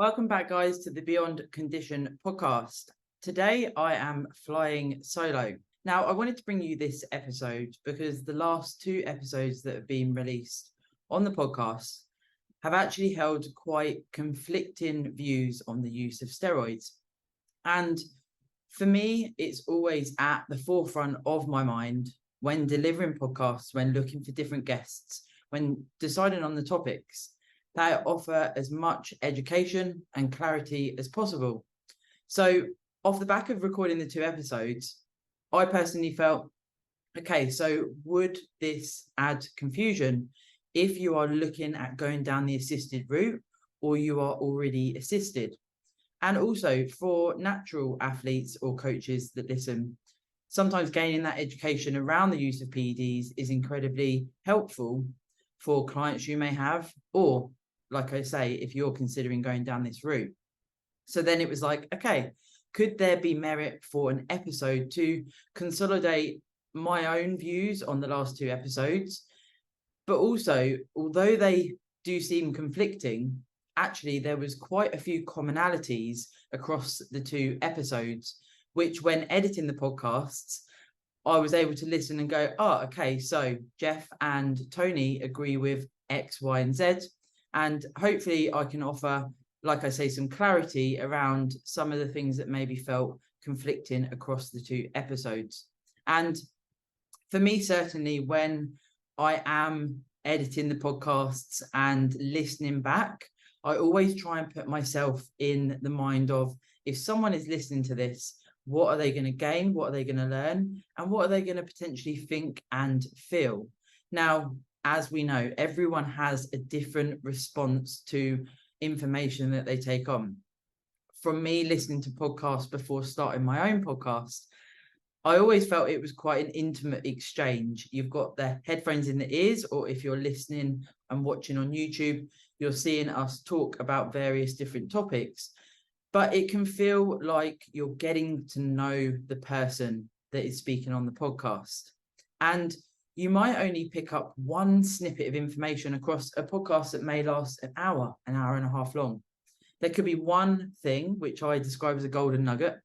Welcome back, guys, to the Beyond Condition podcast. Today, I am flying solo. Now, I wanted to bring you this episode because the last two episodes that have been released on the podcast have actually held quite conflicting views on the use of steroids. And for me, it's always at the forefront of my mind when delivering podcasts, when looking for different guests, when deciding on the topics, that I offer as much education and clarity as possible. So off the back of recording the two episodes, I personally felt, okay, so would this add confusion if you are looking at going down the assisted route or you are already assisted? And also for natural athletes or coaches that listen, sometimes gaining that education around the use of PEDs is incredibly helpful for clients you may have, or like I say, if you're considering going down this route. So then it was like, okay, could there be merit for an episode to consolidate my own views on the last two episodes? But also, although they do seem conflicting, actually there was quite a few commonalities across the two episodes, which when editing the podcasts, I was able to listen and go, oh, okay, so Jeff and Tony agree with X, Y, and Z. And hopefully I can offer, like I say, some clarity around some of the things that maybe felt conflicting across the two episodes. And for me, certainly, when I am editing the podcasts and listening back, I always try and put myself in the mind of, if someone is listening to this, what are they going to gain? What are they going to learn? And what are they going to potentially think and feel? Now, as we know, everyone has a different response to information that they take on. From me listening to podcasts before starting my own podcast, I always felt it was quite an intimate exchange. You've got the headphones in the ears, or if you're listening and watching on YouTube, you're seeing us talk about various different topics. But it can feel like you're getting to know the person that is speaking on the podcast. And you might only pick up one snippet of information across a podcast that may last an hour and a half long. There could be one thing, which I describe as a golden nugget,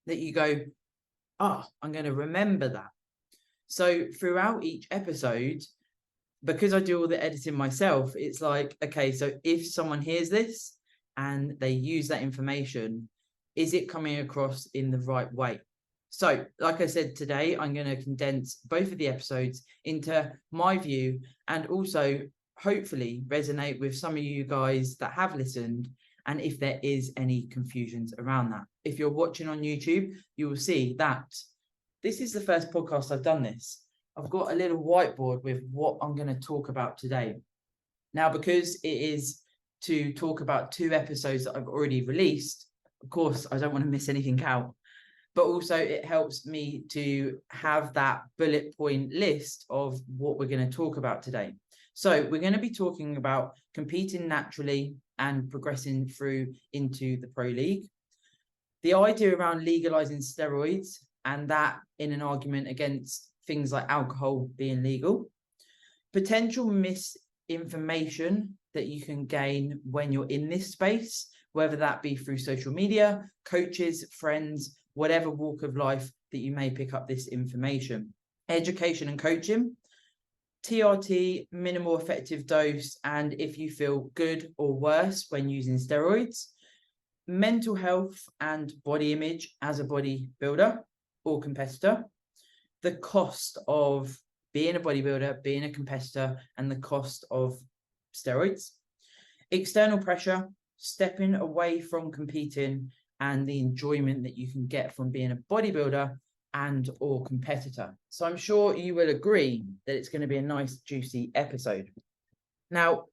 that you go, I'm going to remember that. So throughout each episode, because I do all the editing myself, it's like, okay, so if someone hears this and they use that information, is it coming across in the right way? So, like I said, today, I'm going to condense both of the episodes into my view and also hopefully resonate with some of you guys that have listened, and if there is any confusions around that. If you're watching on YouTube, you will see that this is the first podcast I've done this. I've got a little whiteboard with what I'm going to talk about today. Now, because it is to talk about two episodes that I've already released, of course, I don't want to miss anything out. But also it helps me to have that bullet point list of what we're going to talk about today. So we're going to be talking about competing naturally and progressing through into the pro league. The idea around legalizing steroids and that in an argument against things like alcohol being legal. Potential misinformation that you can gain when you're in this space, whether that be through social media, coaches, friends, whatever walk of life that you may pick up this information. Education and coaching, TRT, minimal effective dose, and if you feel good or worse when using steroids. Mental health and body image as a bodybuilder or competitor. The cost of being a bodybuilder, being a competitor, and the cost of steroids. External pressure, stepping away from competing, and the enjoyment that you can get from being a bodybuilder and or competitor. So I'm sure you will agree that it's going to be a nice, juicy episode. Now,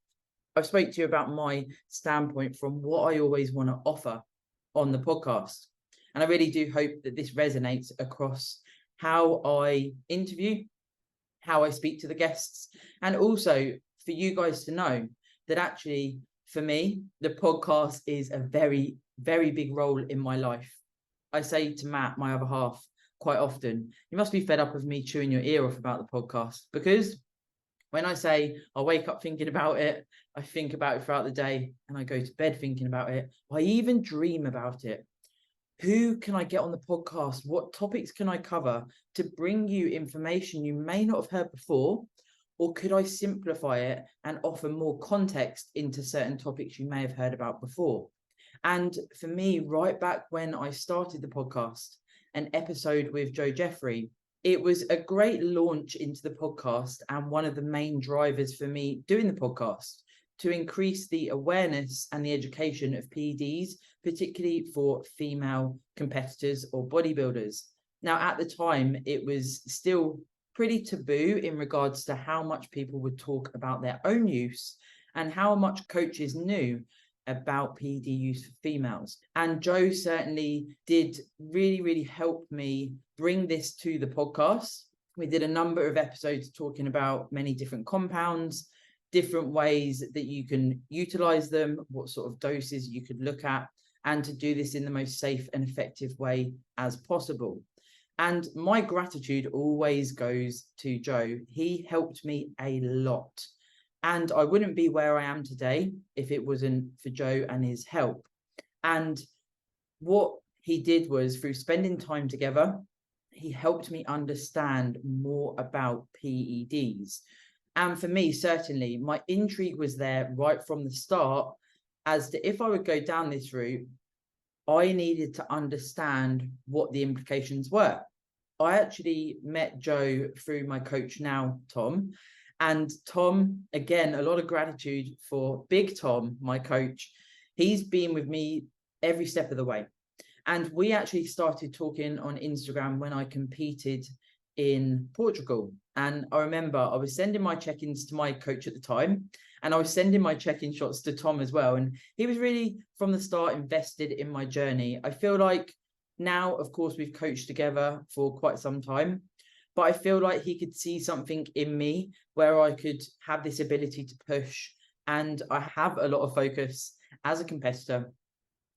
I've spoke to you about my standpoint from what I always want to offer on the podcast. And I really do hope that this resonates across how I interview, how I speak to the guests, and also for you guys to know that actually, for me, the podcast is a very, very big role in my life. I say to Matt, my other half, quite often, you must be fed up of me chewing your ear off about the podcast, because When I say I wake up thinking about it, I think about it throughout the day, and I go to bed thinking about it. I even dream about it. Who can I get on the podcast? What topics can I cover to bring you information you may not have heard before? Or could I simplify it and offer more context into certain topics you may have heard about before? And for me, right back when I started the podcast, an episode with Joe Jeffrey, it was a great launch into the podcast and one of the main drivers for me doing the podcast, to increase the awareness and the education of PEDs, particularly for female competitors or bodybuilders. Now, at the time, it was still pretty taboo in regards to how much people would talk about their own use and how much coaches knew about PED use for females. And Joe certainly did really help me bring this to the podcast. We did a number of episodes talking about many different compounds, different ways that you can utilize them, what sort of doses you could look at, and to do this in the most safe and effective way as possible. And my gratitude always goes to Joe. He helped me a lot. And I wouldn't be where I am today if it wasn't for Joe and his help. And what he did was, through spending time together, he helped me understand more about PEDs. And for me, certainly, my intrigue was there right from the start as to if I would go down this route, I needed to understand what the implications were. I actually met Joe through my coach now, Tom. And Tom, again, a lot of gratitude for Big Tom, my coach. He's been with me every step of the way. And we actually started talking on Instagram when I competed in Portugal. And I remember I was sending my check-ins to my coach at the time, and I was sending my check-in shots to Tom as well. And he was really, from the start, invested in my journey. I feel like now, of course, we've coached together for quite some time, but I feel like he could see something in me where I could have this ability to push. And I have a lot of focus as a competitor,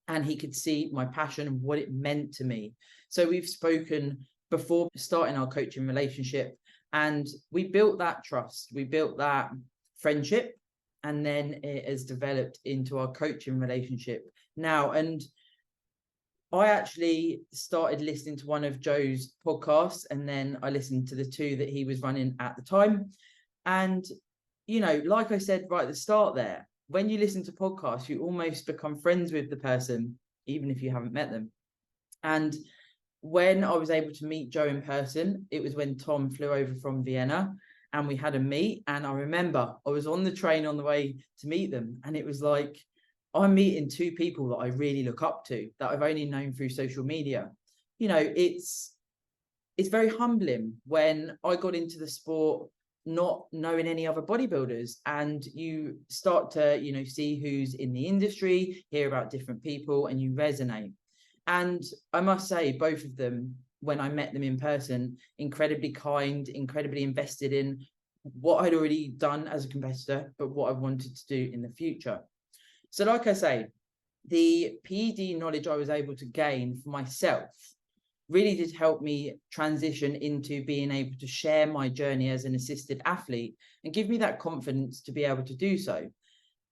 and he could see my passion and what it meant to me. So we've spoken before starting our coaching relationship, and we built that trust, we built that friendship, and then it has developed into our coaching relationship now. And I actually started listening to one of Joe's podcasts, and then I listened to the two that he was running at the time. And, you know, like I said right at the start there, when you listen to podcasts, you almost become friends with the person, even if you haven't met them. And when I was able to meet Joe in person, it was when Tom flew over from Vienna and we had a meet. And I remember I was on the train on the way to meet them, and it was like, I'm meeting two people that I really look up to, that I've only known through social media. You know, it's very humbling when I got into the sport not knowing any other bodybuilders, and you start to, you know, see who's in the industry, hear about different people, and you resonate. And I must say, both of them, when I met them in person, incredibly kind, incredibly invested in what I'd already done as a competitor, but what I wanted to do in the future. So like I say, the PED knowledge I was able to gain for myself really did help me transition into being able to share my journey as an assisted athlete and give me that confidence to be able to do so.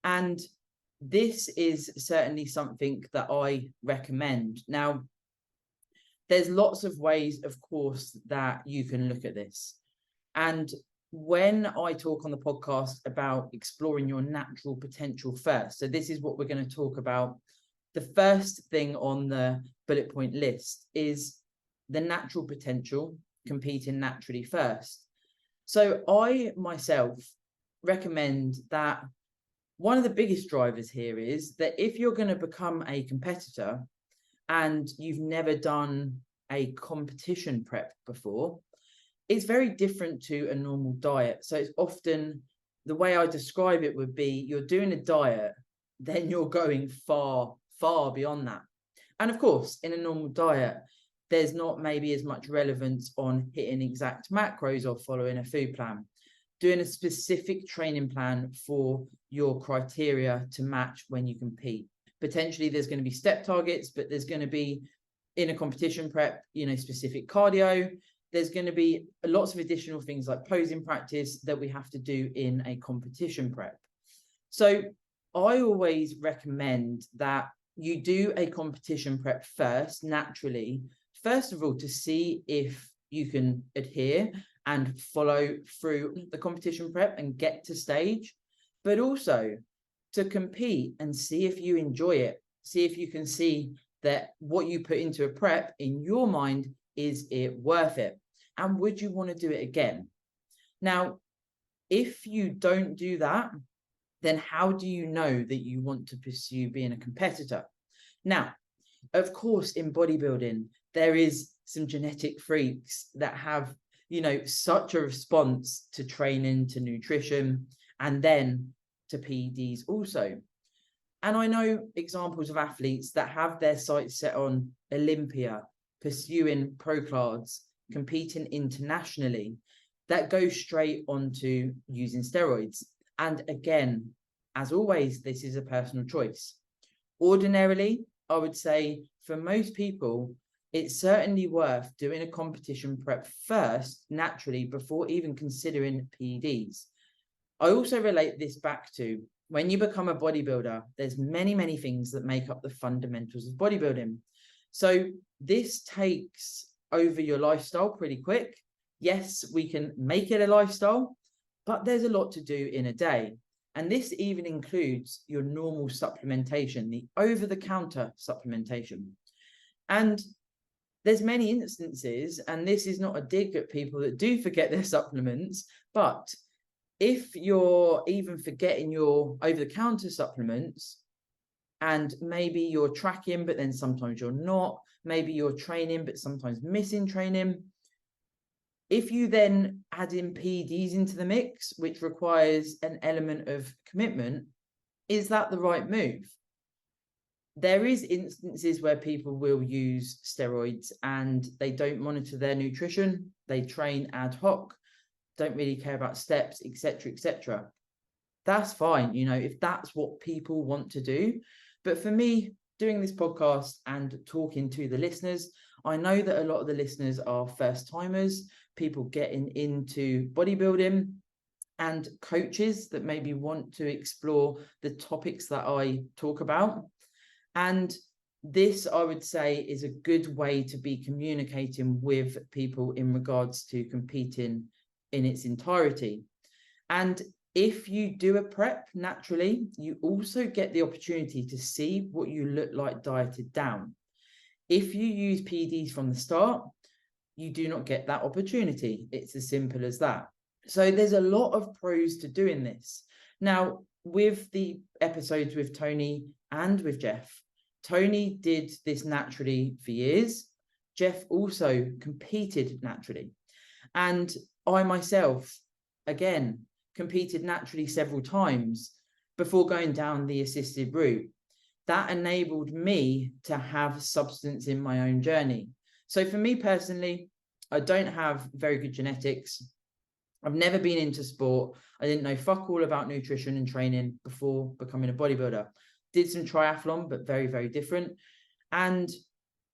And this is certainly something that I recommend. Now, there's lots of ways, of course, that you can look at this. And when I talk on the podcast about exploring your natural potential first, so this is what we're going to talk about. The first thing on the bullet point list is the natural potential, competing naturally first. So I myself recommend that one of the biggest drivers here is that if you're going to become a competitor and you've never done a competition prep before, it's very different to a normal diet. So it's often, the way I describe it would be, you're doing a diet, then you're going far beyond that. And of course, in a normal diet, there's not maybe as much relevance on hitting exact macros or following a food plan. Doing a specific training plan for your criteria to match when you compete. Potentially there's going to be step targets, but there's going to be, in a competition prep, you know, specific cardio. there's going to be lots of additional things like posing practice that we have to do in a competition prep. So I always recommend that you do a competition prep first, naturally, first of all, to see if you can adhere and follow through the competition prep and get to stage, but also to compete and see if you enjoy it. See if you can see that what you put into a prep in your mind, is it worth it? And would you want to do it again? Now, if you don't do that, then how do you know that you want to pursue being a competitor? Now, of course, in bodybuilding, there is some genetic freaks that have, you know, such a response to training, to nutrition, and then to PEDs also. And I know examples of athletes that have their sights set on Olympia, pursuing pro cards, competing internationally, that go straight onto using steroids. And again, as always, this is a personal choice. Ordinarily, I would say for most people, it's certainly worth doing a competition prep first, naturally, before even considering PEDs. I also relate this back to when you become a bodybuilder, there's many, many things that make up the fundamentals of bodybuilding. So this takes over your lifestyle pretty quick. Yes, we can make it a lifestyle, but there's a lot to do in a day. And this even includes your normal supplementation, the over-the-counter supplementation. And there's many instances, and this is not a dig at people that do forget their supplements, but if you're even forgetting your over-the-counter supplements, and maybe you're tracking, but then sometimes you're not, maybe you're training, but sometimes missing training, if you then add in PEDs into the mix, which requires an element of commitment, is that the right move? There is instances where people will use steroids and they don't monitor their nutrition, they train ad hoc, don't really care about steps, etc., etc. That's fine, you know, if that's what people want to do. But for me, doing this podcast and talking to the listeners, I know that a lot of the listeners are first timers, people getting into bodybuilding, and coaches that maybe want to explore the topics that I talk about. And this, I would say, is a good way to be communicating with people in regards to competing in its entirety. And if you do a prep, naturally, you also get the opportunity to see what you look like dieted down. If you use PEDs from the start, you do not get that opportunity. It's as simple as that. So there's a lot of pros to doing this. Now, with the episodes with Tony and with Jeff, Tony did this naturally for years. Jeff also competed naturally. And I myself, again, competed naturally several times before going down the assisted route. That enabled me to have substance in my own journey. So for me personally, I don't have very good genetics. I've never been into sport. I didn't know fuck all about nutrition and training before becoming a bodybuilder. Did some triathlon, but very, very different. And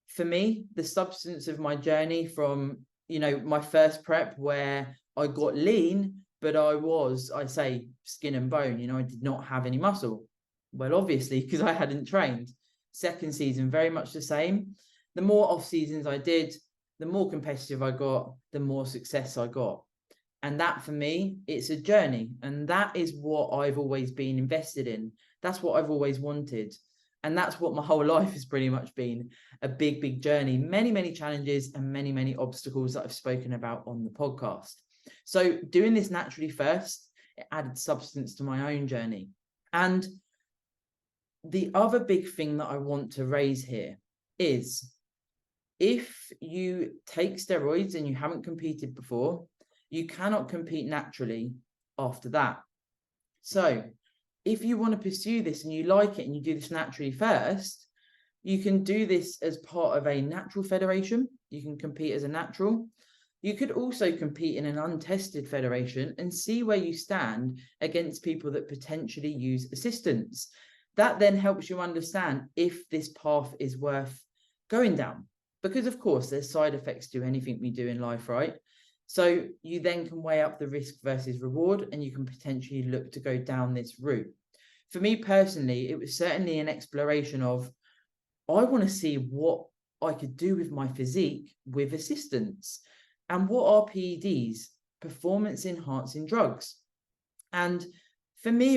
for me, the substance of my journey from, you know, my first prep where I got lean, but I was, I say, skin and bone, you know, I did not have any muscle. Well, obviously, because I hadn't trained. Second season, very much the same. The more off seasons I did, the more competitive I got, the more success I got. And that for me, it's a journey. And that is what I've always been invested in. That's what I've always wanted. And that's what my whole life has pretty much been, a big, big journey. Many, many challenges and many, many obstacles that I've spoken about on the podcast. So doing this naturally first, it added substance to my own journey. And the other big thing that I want to raise here is if you take steroids and you haven't competed before, you cannot compete naturally after that. So if you want to pursue this and you like it and you do this naturally first, you can do this as part of a natural federation. You can compete as a natural. You could also compete in an untested federation and see where you stand against people that potentially use assistance. That then helps you understand if this path is worth going down. because of course there's side effects to anything we do in life, right? So you then can weigh up the risk versus reward, and you can potentially look to go down this route. For me personally, it was certainly an exploration of, I want to see what I could do with my physique with assistance. And what are PEDs? Performance enhancing drugs. And for me,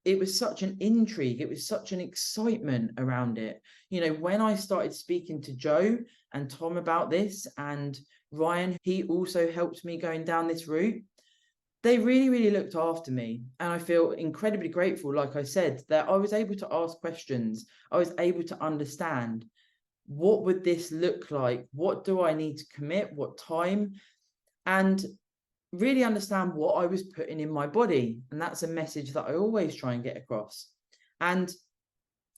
it was such an intrigue. It was such an excitement around it. You know, when I started speaking to Joe and Tom about this, and Ryan, he also helped me going down this route, they really, really looked after me. And I feel incredibly grateful, like I said, that I was able to ask questions. I was able to understand, what would this look like? What do I need to commit? What time? And really understand what I was putting in my body. And that's a message that I always try and get across. And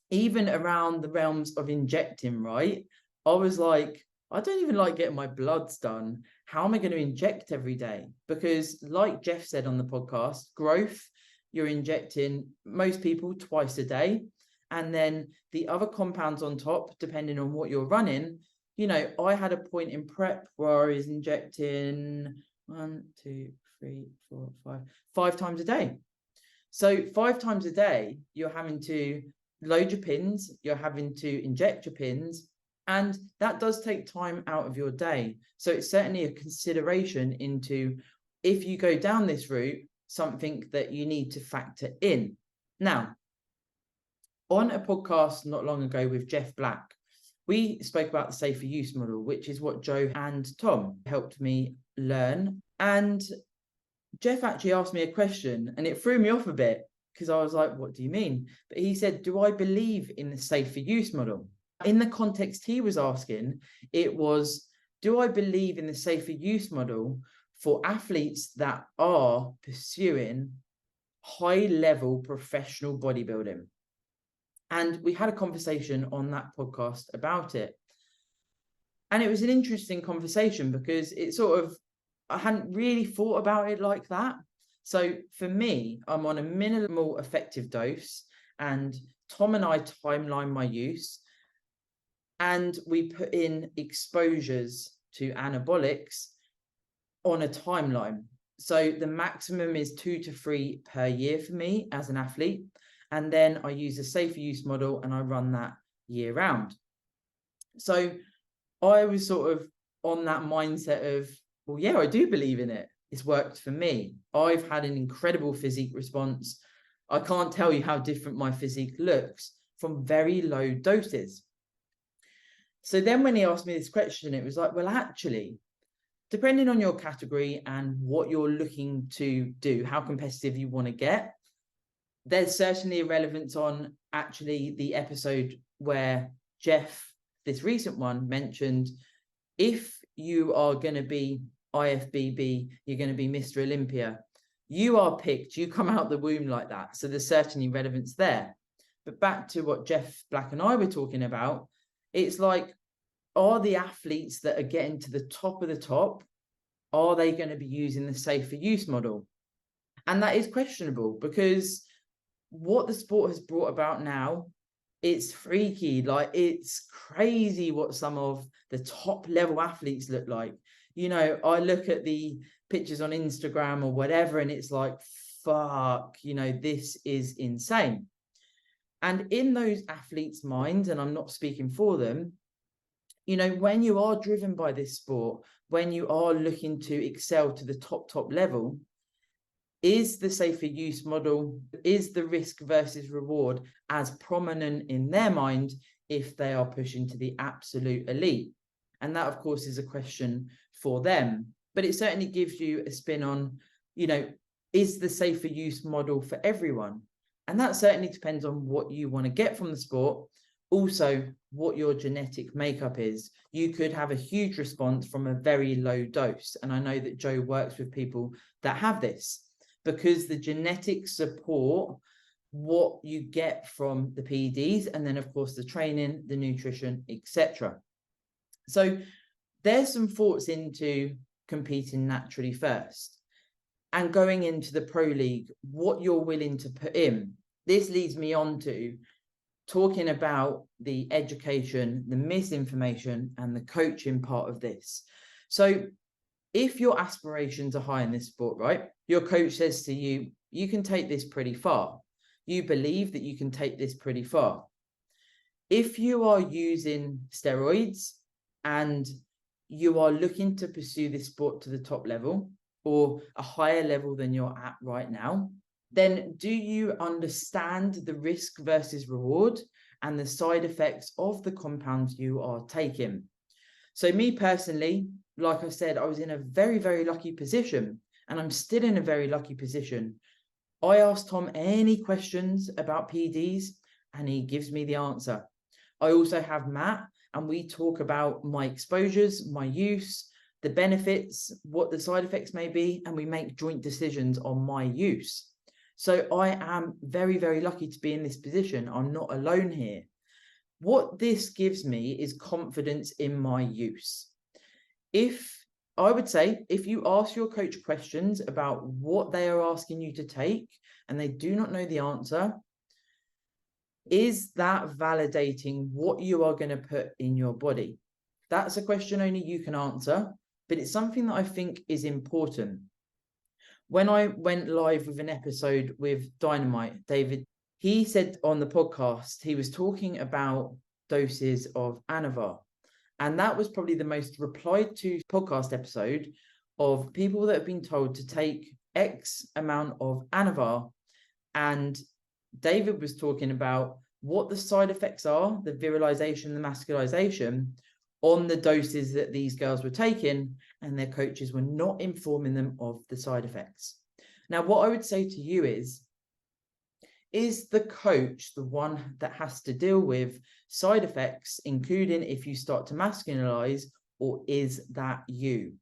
even around the realms of injecting, right? I was like, I don't even like getting my bloods done. How am I going to inject every day? Because like Jeff said on the podcast, growth, you're injecting most people twice a day. And then the other compounds on top, depending on what you're running, you know, I had a point in prep where I was injecting 1, 2, 3, 4, 5 times a day. So 5 times a day, you're having to load your pins, you're having to inject your pins, and that does take time out of your day. So it's certainly a consideration into, if you go down this route, something that you need to factor in. Now, on a podcast not long ago with Jeff Black, we spoke about the safer use model, which is what Joe and Tom helped me learn. And Jeff actually asked me a question, and it threw me off a bit, because I was like, what do you mean? But he said, do I believe in the safer use model? In the context he was asking, it was, do I believe in the safer use model for athletes that are pursuing high-level professional bodybuilding? And we had a conversation on that podcast about it. And it was an interesting conversation, because it sort of, I hadn't really thought about it like that. So for me, I'm on a minimal effective dose, and Tom and I timeline my use, and we put in exposures to anabolics on a timeline. So the maximum is 2 to 3 per year for me as an athlete. And then I use a safer use model, and I run that year round. So I was sort of on that mindset of, well, yeah, I do believe in it. It's worked for me. I've had an incredible physique response. I can't tell you how different my physique looks from very low doses. So then when he asked me this question, it was like, well, actually, depending on your category and what you're looking to do, how competitive you want to get, there's certainly a relevance on actually the episode where Jeff, this recent one, mentioned, if you are going to be IFBB, you're going to be Mr. Olympia, you are picked, you come out the womb like that. So there's certainly relevance there. But back to what Jeff Black and I were talking about, it's like, are the athletes that are getting to the top of the top, are they going to be using the safer use model? And that is questionable, because what the sport has brought about now, it's freaky. Like, it's crazy what some of the top level athletes look like. You know, I look at the pictures on Instagram or whatever, and it's like, fuck, you know, this is insane. And in those athletes' minds, and I'm not speaking for them, you know, when you are driven by this sport, when you are looking to excel to the top level, is the safer use model, is the risk versus reward as prominent in their mind if they are pushing to the absolute elite? And that, of course, is a question for them. But it certainly gives you a spin on, you know, is the safer use model for everyone? And that certainly depends on what you want to get from the sport. Also, what your genetic makeup is. You could have a huge response from a very low dose. And I know that Joe works with people that have this, because the genetics support what you get from the PEDs, and then, of course, the training, the nutrition, etc. So there's some thoughts into competing naturally first, and going into the pro league, what you're willing to put in. This leads me on to, talking about the education, the misinformation, and the coaching part of this. So if your aspirations are high in this sport, right, your coach says to you, you can take this pretty far. You believe that you can take this pretty far. If you are using steroids and you are looking to pursue this sport to the top level or a higher level than you're at right now, then do you understand the risk versus reward and the side effects of the compounds you are taking? So me personally, like I said, I was in a very, very lucky position, and I'm still in a very lucky position. I asked Tom any questions about PEDs and he gives me the answer. I also have Matt, and we talk about my exposures, my use, the benefits, what the side effects may be, and we make joint decisions on my use. So I am very, very lucky to be in this position. I'm not alone here. What this gives me is confidence in my use. I would say, if you ask your coach questions about what they are asking you to take and they do not know the answer, is that validating what you are going to put in your body? That's a question only you can answer, but it's something that I think is important. When I went live with an episode with Dynamite, David, he said on the podcast, he was talking about doses of Anavar. And that was probably the most replied to podcast episode of people that have been told to take X amount of Anavar. And David was talking about what the side effects are, the virilization, the masculization on the doses that these girls were taking, and their coaches were not informing them of the side effects. Now, what I would say to you is the coach the one that has to deal with side effects, including if you start to masculinize, or is that you?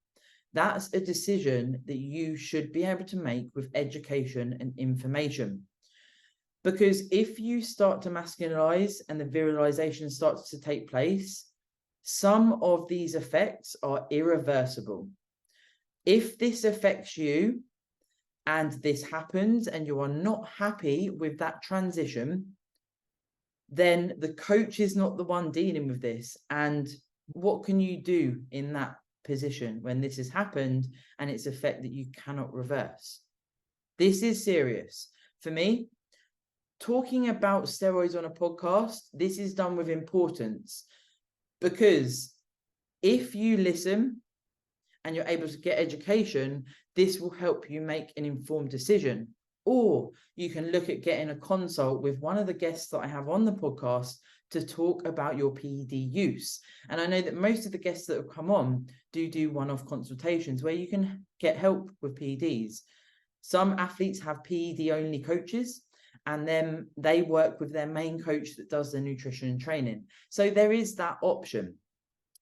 That's a decision that you should be able to make with education and information. Because if you start to masculinize and the virilization starts to take place, some of these effects are irreversible. If this affects you and this happens and you are not happy with that transition, then the coach is not the one dealing with this. And what can you do in that position when this has happened and it's an effect that you cannot reverse? This is serious. For me, talking about steroids on a podcast, this is done with importance, because if you listen and you're able to get education, this will help you make an informed decision. Or you can look at getting a consult with one of the guests that I have on the podcast to talk about your PED use. And I know that most of the guests that have come on do one-off consultations where you can get help with PEDs. Some athletes have PED-only coaches, and then they work with their main coach that does the nutrition and training. So there is that option.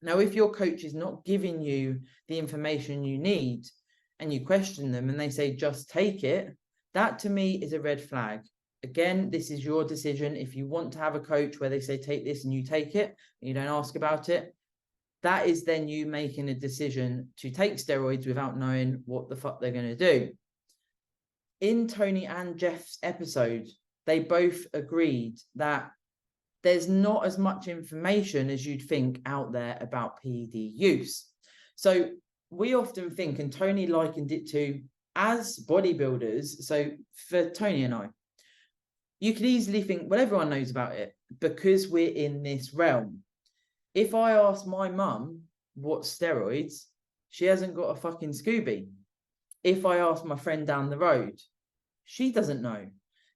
Now, if your coach is not giving you the information you need and you question them and they say, just take it, that to me is a red flag. Again, this is your decision. If you want to have a coach where they say, take this and you take it, and you don't ask about it, that is then you making a decision to take steroids without knowing what the fuck they're going to do. In Tony and Jeff's episode, they both agreed that there's not as much information as you'd think out there about PED use. So we often think, and Tony likened it to, as bodybuilders, so for Tony and I, you could easily think, well, everyone knows about it because we're in this realm. If I ask my mum what's steroids, she hasn't got a fucking Scooby. If I ask my friend down the road, she doesn't know.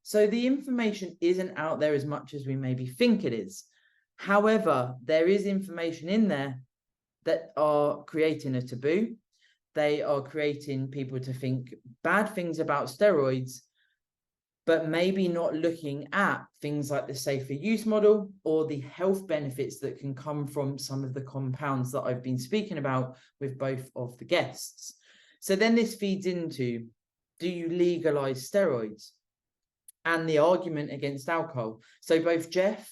So the information isn't out there as much as we maybe think it is. However, there is information in there that are creating a taboo. They are creating people to think bad things about steroids, but maybe not looking at things like the safer use model or the health benefits that can come from some of the compounds that I've been speaking about with both of the guests. So then this feeds into, do you legalize steroids? And the argument against alcohol. So both Jeff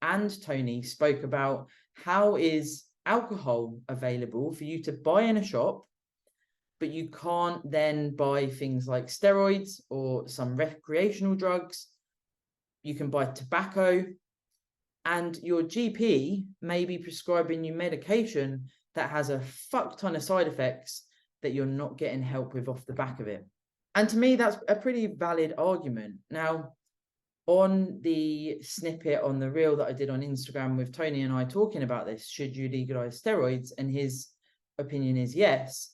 and Tony spoke about how is alcohol available for you to buy in a shop, but you can't then buy things like steroids or some recreational drugs. You can buy tobacco, And your GP may be prescribing you medication that has a fuck ton of side effects that you're not getting help with off the back of it. And to me, that's a pretty valid argument. Now, on the snippet on the reel that I did on Instagram with Tony and I talking about this, should you legalize steroids? And his opinion is yes.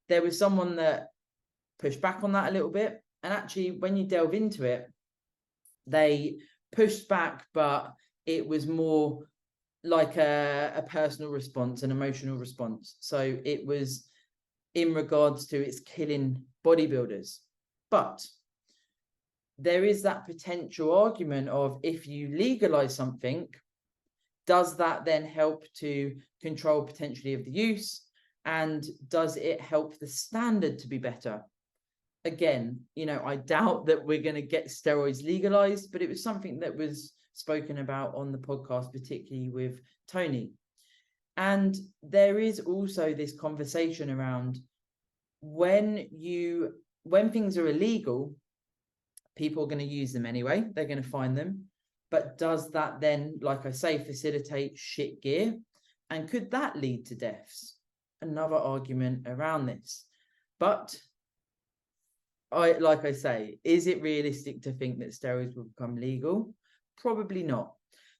There was someone that pushed back on that a little bit. And actually, when you delve into it, they pushed back, but it was more like a personal response, an emotional response. So it was in regards to it's killing bodybuilders. But there is that potential argument of, if you legalize something, does that then help to control potentially of the use? And does it help the standard to be better? Again, I doubt that we're going to get steroids legalized, but it was something that was spoken about on the podcast, particularly with Tony. And there is also this conversation around when things are illegal, people are going to use them anyway. They're going to find them. But does that then, like I say, facilitate shit gear? And could that lead to deaths? Another argument around this. But like I say, is it realistic to think that steroids will become legal? Probably not.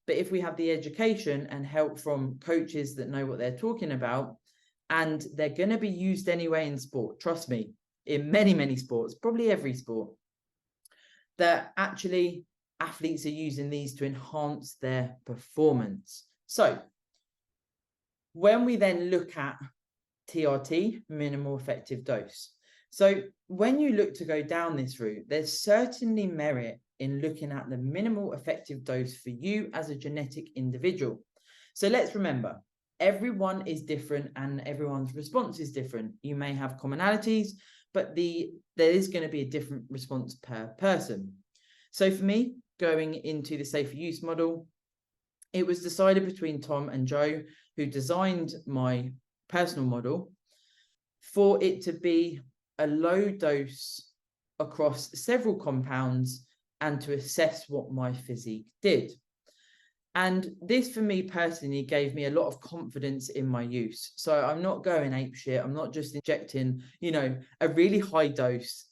But if we have the education and help from coaches that know what they're talking about, and they're going to be used anyway in sport, trust me, in many, many sports, probably every sport, that actually athletes are using these to enhance their performance. So when we then look at TRT, minimal effective dose. So when you look to go down this route, there's certainly merit in looking at the minimal effective dose for you as a genetic individual. So let's remember, everyone is different and everyone's response is different. You may have commonalities, but there is going to be a different response per person. So for me, going into the safer use model, it was decided between Tom and Joe, who designed my personal model, for it to be a low dose across several compounds and to assess what my physique did. And this, for me personally, gave me a lot of confidence in my use. So I'm not going ape shit. I'm not just injecting, a really high dose.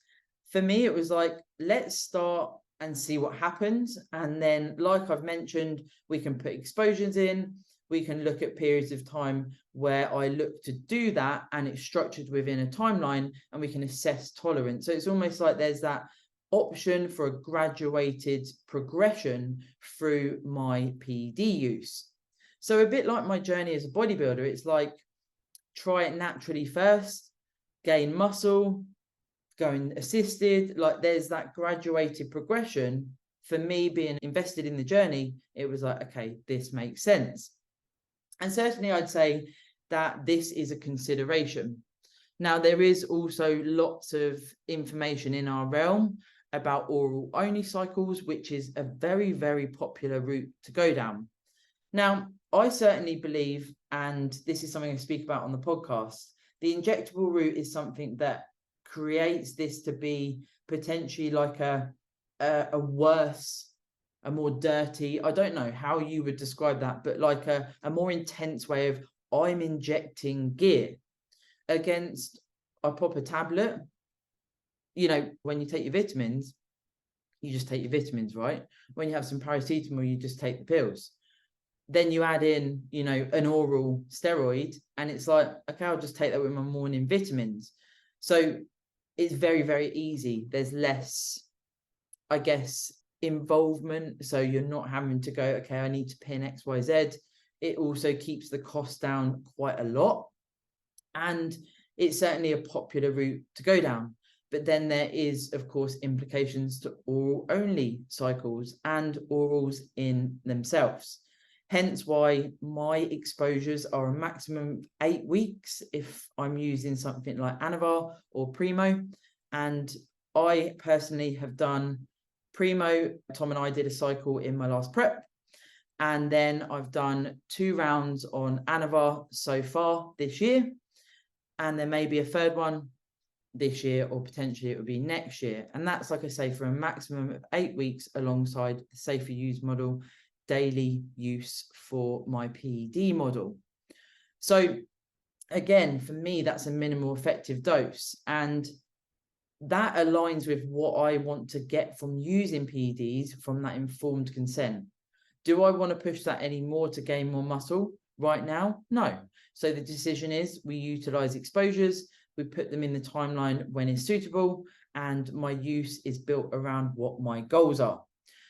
For me, it was like, let's start and see what happens. And then, like I've mentioned, we can put exposures in. We can look at periods of time where I look to do that, and it's structured within a timeline, and we can assess tolerance. So it's almost like there's that option for a graduated progression through my PED use. So a bit like my journey as a bodybuilder, it's like, try it naturally first, gain muscle, going assisted. Like, there's that graduated progression. For me, being invested in the journey, it was like, okay, this makes sense. And certainly I'd say that this is a consideration. Now, there is also lots of information in our realm about oral only cycles, which is a very, very popular route to go down. Now, I certainly believe, and this is something I speak about on the podcast, the injectable route is something that creates this to be potentially like a worse, a more dirty, I don't know how you would describe that, but like a more intense way of, I'm injecting gear against a proper tablet. When you take your vitamins, you just take your vitamins, right? When you have some paracetamol, you just take the pills. Then you add in, an oral steroid, and it's like, okay, I'll just take that with my morning vitamins. So it's very, very easy. There's less, I guess, involvement. So you're not having to go, okay, I need to pin X, Y, Z. It also keeps the cost down quite a lot. And it's certainly a popular route to go down. But then there is, of course, implications to oral only cycles and orals in themselves. Hence why my exposures are a maximum of 8 weeks if I'm using something like Anavar or Primo. And I personally have done Primo. Tom and I did a cycle in my last prep. And then I've done 2 rounds on Anavar so far this year. And there may be a third one this year, or potentially it would be next year. And that's, like I say, for a maximum of 8 weeks alongside the safer use model daily use for my PED model. So again, for me, that's a minimal effective dose. And that aligns with what I want to get from using PEDs from that informed consent. Do I want to push that any more to gain more muscle right now? No. So the decision is we utilize exposures, we put them in the timeline when it's suitable, and my use is built around what my goals are.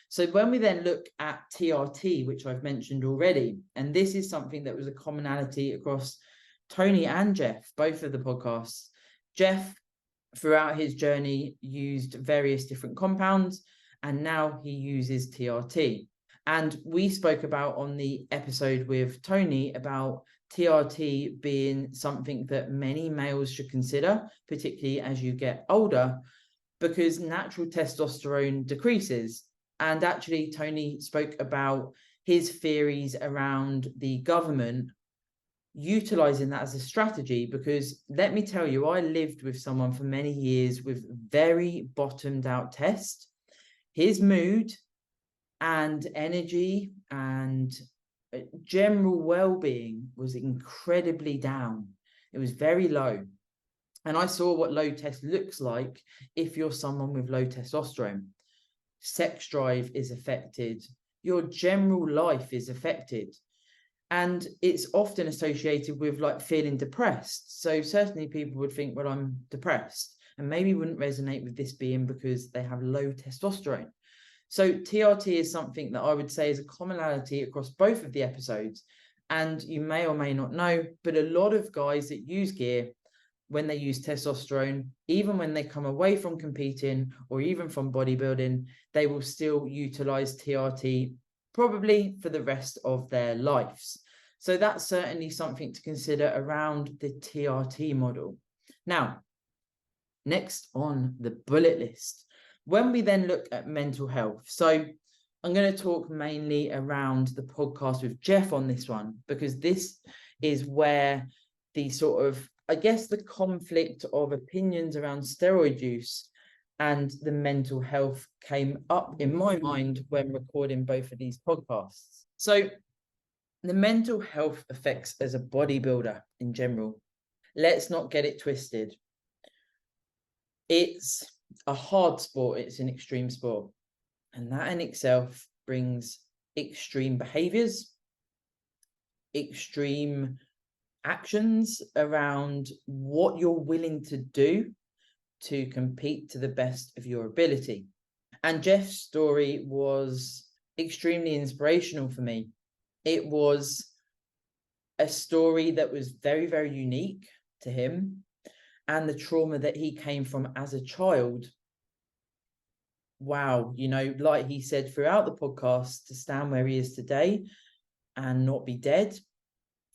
So when we then look at TRT, which I've mentioned already, and this is something that was a commonality across Tony and Jeff, both of the podcasts. Jeff, throughout his journey, used various different compounds, and now he uses TRT. And we spoke about on the episode with Tony about TRT being something that many males should consider, particularly as you get older, because natural testosterone decreases. And actually, Tony spoke about his theories around the government utilizing that as a strategy, because let me tell you, I lived with someone for many years with very bottomed out test. His mood and energy and general well-being was incredibly down. It was very low. And I saw what low test looks like if you're someone with low testosterone. Sex drive is affected. Your general life is affected. And it's often associated with like feeling depressed. So certainly people would think, well, I'm depressed, and maybe wouldn't resonate with this being because they have low testosterone. So TRT is something that I would say is a commonality across both of the episodes. And you may or may not know, but a lot of guys that use gear, when they use testosterone, even when they come away from competing or even from bodybuilding, they will still utilize TRT probably for the rest of their lives. So that's certainly something to consider around the TRT model. Now, next on the bullet list, when we then look at mental health. So I'm going to talk mainly around the podcast with Jeff on this one, because this is where the sort of, I guess, the conflict of opinions around steroid use and the mental health came up in my mind when recording both of these podcasts. So the mental health effects as a bodybuilder in general, let's not get it twisted. It's a hard sport, it's an extreme sport. And that in itself brings extreme behaviors, extreme actions around what you're willing to do to compete to the best of your ability. And Jeff's story was extremely inspirational for me. It was a story that was very, very unique to him, and the trauma that he came from as a child. Wow, you know, like he said throughout the podcast, to stand where he is today and not be dead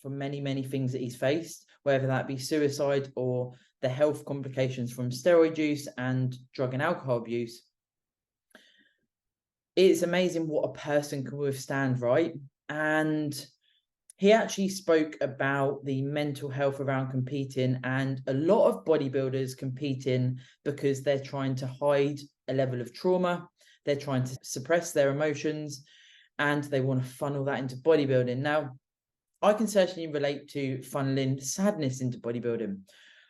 from many, many things that he's faced, whether that be suicide or the health complications from steroid use and drug and alcohol abuse. It's amazing what a person can withstand, right? And he actually spoke about the mental health around competing, and a lot of bodybuilders competing because they're trying to hide a level of trauma, they're trying to suppress their emotions, and they want to funnel that into bodybuilding. Now, I can certainly relate to funneling sadness into bodybuilding.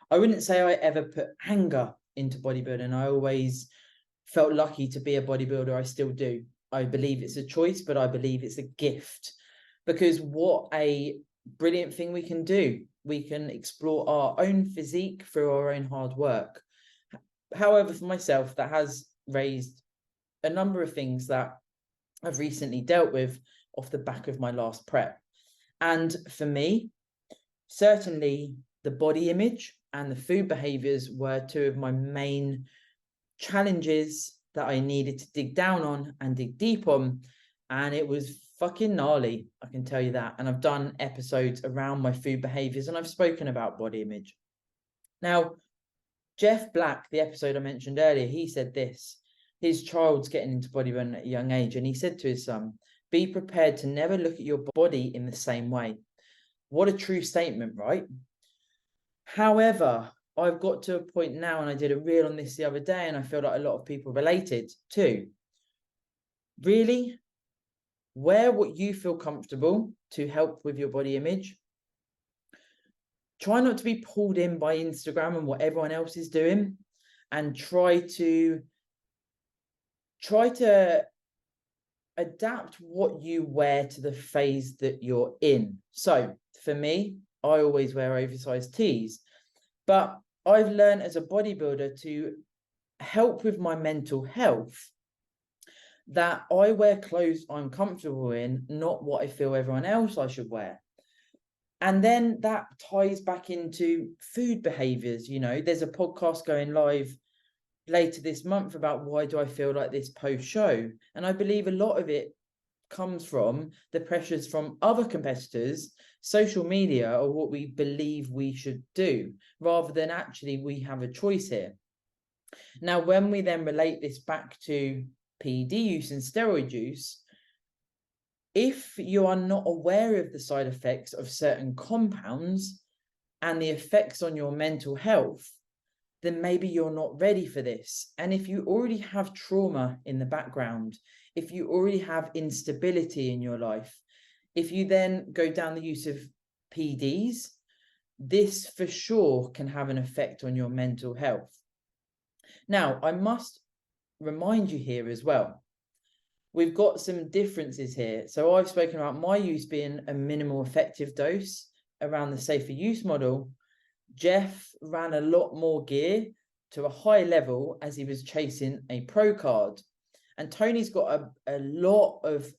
I wouldn't say I ever put anger into bodybuilding. I always felt lucky to be a bodybuilder. I still do. I believe it's a choice, but I believe it's a gift, because what a brilliant thing we can do. We can explore our own physique through our own hard work. However, for myself, that has raised a number of things that I've recently dealt with off the back of my last prep. And for me, certainly the body image and the food behaviors were two of my main challenges that I needed to dig down on and dig deep on. And it was fucking gnarly, I can tell you that. And I've done episodes around my food behaviors, and I've spoken about body image. Now, Jeff Black, the episode I mentioned earlier, he said this. His child's getting into bodybuilding at a young age, and he said to his son, be prepared to never look at your body in the same way. What a true statement, right? However, I've got to a point now, and I did a reel on this the other day, and I feel like a lot of people related too. Really? Wear what you feel comfortable to help with your body image. Try not to be pulled in by Instagram and what everyone else is doing, and try to adapt what you wear to the phase that you're in. So for me, I always wear oversized tees, but I've learned as a bodybuilder to help with my mental health that I wear clothes I'm comfortable in, not what I feel everyone else I should wear. And then that ties back into food behaviors. You know, there's a podcast going live later this month about why do I feel like this post-show. And I believe a lot of it comes from the pressures from other competitors, social media, or what we believe we should do, rather than actually we have a choice here. Now, when we then relate this back to PED use and steroid use, if you are not aware of the side effects of certain compounds and the effects on your mental health, then maybe you're not ready for this. And if you already have trauma in the background, if you already have instability in your life, if you then go down the use of PEDs, this for sure can have an effect on your mental health. Now, I must remind you here as well, we've got some differences here. So I've spoken about my use being a minimal effective dose around the safer use model. Jeff ran a lot more gear to a high level as he was chasing a pro card. And Tony's got a lot of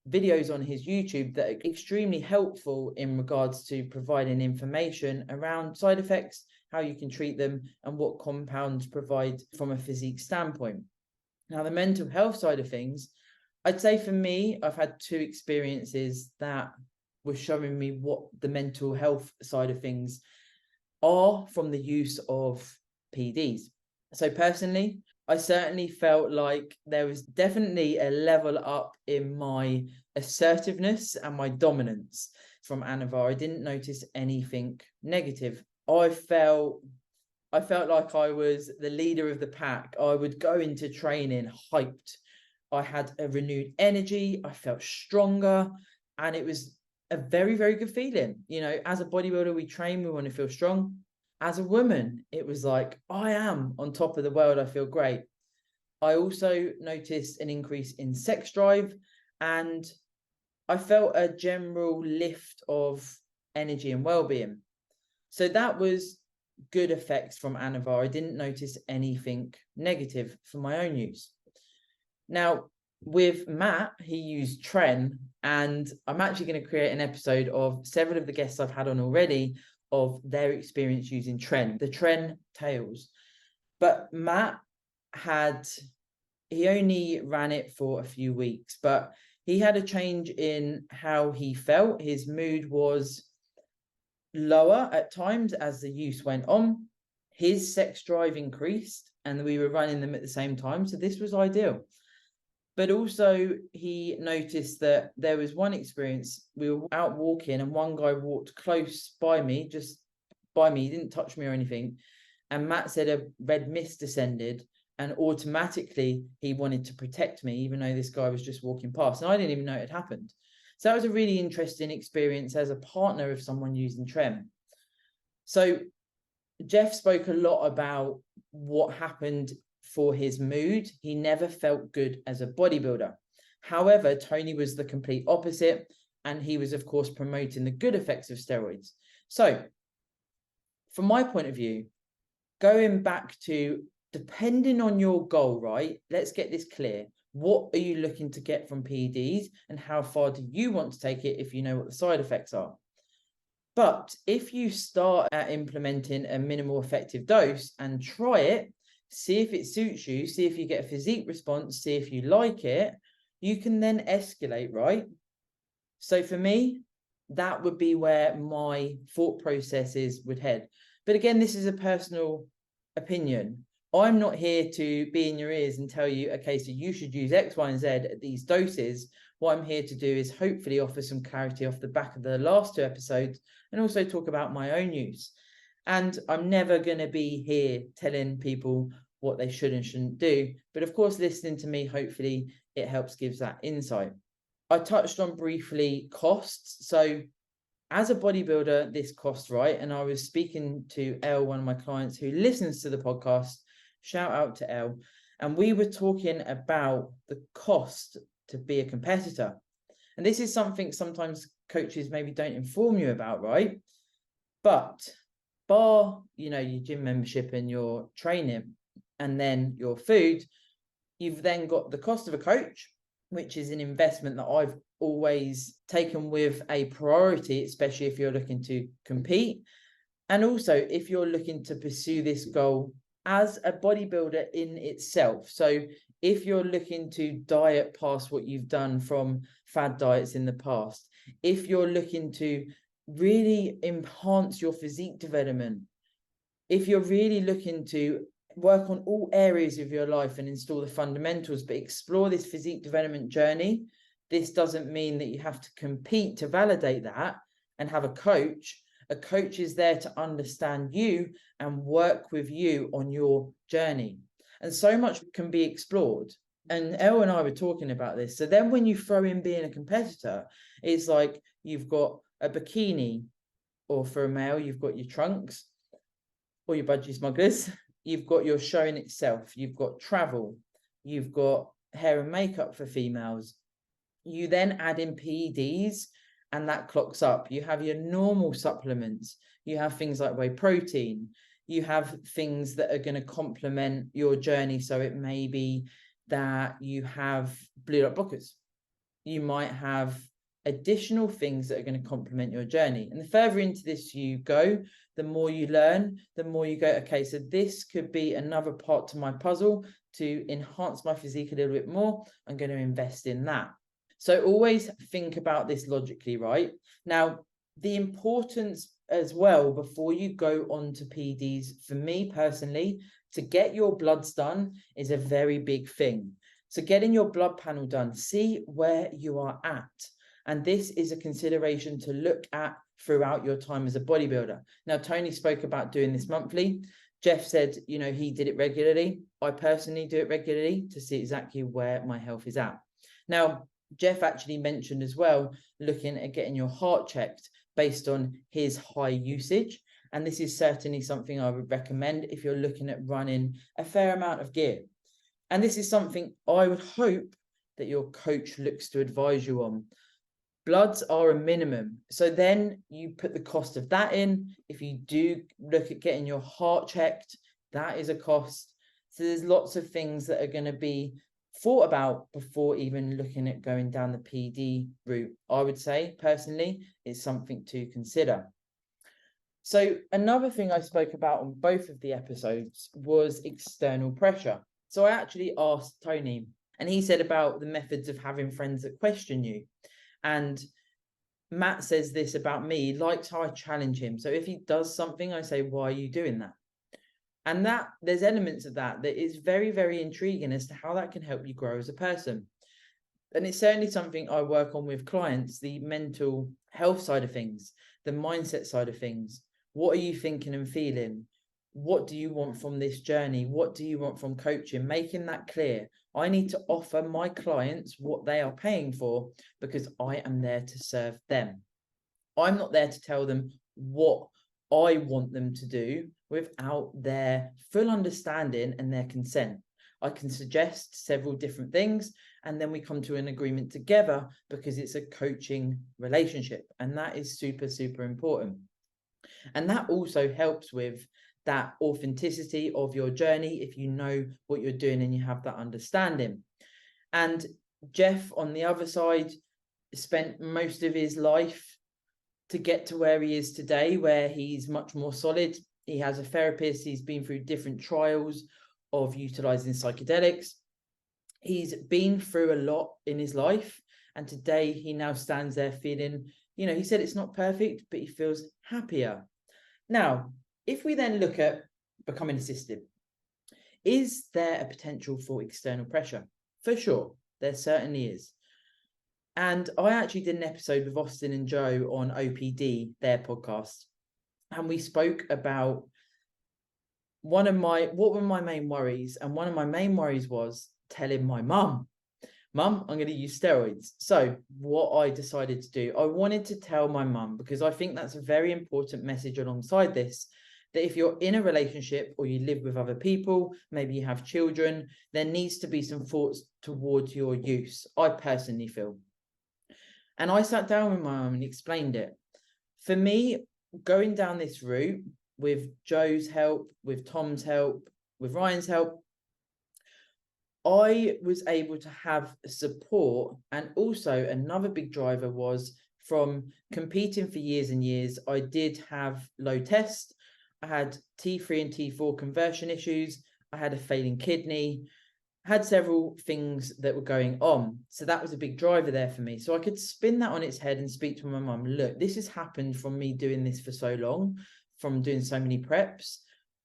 videos on his YouTube that are extremely helpful in regards to providing information around side effects, how you can treat them, and what compounds provide from a physique standpoint. Now, the mental health side of things, I'd say for me, I've had two experiences that were showing me what the mental health side of things are from the use of PEDs. So personally, I certainly felt like there was definitely a level up in my assertiveness and my dominance from Anavar. I didn't notice anything negative. I felt like I was the leader of the pack. I would go into training hyped. I had a renewed energy. I felt stronger, and it was a very, very good feeling. You know, as a bodybuilder, we train, we want to feel strong. As a woman, it was like, I am on top of the world. I feel great. I also noticed an increase in sex drive, and I felt a general lift of energy and well-being. So that was good effects from Anavar. I didn't notice anything negative for my own use. Now, with Matt, he used Tren, and I'm actually going to create an episode of several of the guests I've had on already of their experience using Tren, the Tren Tales. But Matt he only ran it for a few weeks, but he had a change in how he felt. His mood was lower at times as the use went on. His sex drive increased, and we were running them at the same time. So this was ideal. But also he noticed that there was one experience, we were out walking and one guy walked close by me, just by me, he didn't touch me or anything. And Matt said a red mist descended, and automatically he wanted to protect me, even though this guy was just walking past. And I didn't even know it had happened. So that was a really interesting experience as a partner of someone using Tren. So Jeff spoke a lot about what happened for his mood. He never felt good as a bodybuilder. However, Tony was the complete opposite, and he was, of course, promoting the good effects of steroids. So from my point of view, going back to, depending on your goal, right? Let's get this clear. What are you looking to get from PEDs, and how far do you want to take it if you know what the side effects are? But if you start at implementing a minimal effective dose and try it, see if it suits you, see if you get a physique response, see if you like it, you can then escalate, right? So for me, that would be where my thought processes would head. But again, this is a personal opinion. I'm not here to be in your ears and tell you, okay, so you should use X, Y, and Z at these doses. What I'm here to do is hopefully offer some clarity off the back of the last two episodes, and also talk about my own use. And I'm never going to be here telling people what they should and shouldn't do. But of course, listening to me, hopefully it helps gives that insight. I touched on briefly costs. So as a bodybuilder, this costs, right? And I was speaking to Elle, one of my clients who listens to the podcast. Shout out to Elle. And we were talking about the cost to be a competitor. And this is something sometimes coaches maybe don't inform you about, right? But bar, your gym membership and your training and then your food, you've then got the cost of a coach, which is an investment that I've always taken with a priority, especially if you're looking to compete. And also if you're looking to pursue this goal as a bodybuilder in itself. So if you're looking to diet past what you've done from fad diets in the past, if you're looking to really enhance your physique development, if you're really looking to work on all areas of your life and install the fundamentals, but explore this physique development journey, this doesn't mean that you have to compete to validate that and have a coach. A coach is there to understand you and work with you on your journey. And so much can be explored. And Elle and I were talking about this. So then when you throw in being a competitor, it's like you've got a bikini, or for a male, you've got your trunks or your budgie smugglers. You've got your show in itself. You've got travel. You've got hair and makeup for females. You then add in PEDs and that clocks up. You have your normal supplements. You have things like whey protein. You have things that are going to complement your journey. So it may be that you have blue light blockers. You might have additional things that are going to complement your journey. And the further into this you go, the more you learn, the more you go, okay, so this could be another part to my puzzle to enhance my physique a little bit more. I'm going to invest in that. So always think about this logically, right? Now, the importance as well, before you go on to PDs, for me personally, to get your bloods done is a very big thing. So getting your blood panel done, see where you are at. And this is a consideration to look at throughout your time as a bodybuilder. Now, Tony spoke about doing this monthly. Jeff said, he did it regularly. I personally do it regularly to see exactly where my health is at. Now, Jeff actually mentioned as well, looking at getting your heart checked based on his high usage. And this is certainly something I would recommend if you're looking at running a fair amount of gear. And this is something I would hope that your coach looks to advise you on. Bloods are a minimum. So then you put the cost of that in. If you do look at getting your heart checked, that is a cost. So there's lots of things that are going to be thought about before even looking at going down the PD route. I would say personally, it's something to consider. So another thing I spoke about on both of the episodes was external pressure. So I actually asked Tony, and he said about the methods of having friends that question you. And Matt says this about me, he likes how I challenge him. So if he does something, I say, why are you doing that? And that there's elements of that is very, very intriguing as to how that can help you grow as a person. And it's certainly something I work on with clients, the mental health side of things, the mindset side of things. What are you thinking and feeling? What do you want from this journey? What do you want from coaching? Making that clear. I need to offer my clients what they are paying for because I am there to serve them. I'm not there to tell them what I want them to do without their full understanding and their consent. I can suggest several different things and then we come to an agreement together because it's a coaching relationship. And that is super, super important. And that also helps with that authenticity of your journey if you know what you're doing and you have that understanding. And Jeff, on the other side, spent most of his life to get to where he is today, where he's much more solid. He has a therapist. He's been through different trials of utilizing psychedelics. He's been through a lot in his life. And today he now stands there feeling, he said it's not perfect, but he feels happier. Now, if we then look at becoming assisted, is there a potential for external pressure? For sure, there certainly is. And I actually did an episode with Austin and Joe on OPD, their podcast, and we spoke about what were my main worries, and one of my main worries was telling my mum. Mum, I'm going to use steroids. So what I decided to do, I wanted to tell my mum, because I think that's a very important message alongside this, that if you're in a relationship or you live with other people, maybe you have children, there needs to be some thoughts towards your use, I personally feel. And I sat down with my mum and explained it. For me, going down this route with Joe's help, with Tom's help, with Ryan's help, I was able to have support. And also another big driver was from competing for years and years. I did have low test. I had T3 and T4 conversion issues. I had a failing kidney. I had several things that were going on. So that was a big driver there for me. So I could spin that on its head and speak to my mum. Look, this has happened from me doing this for so long, from doing so many preps.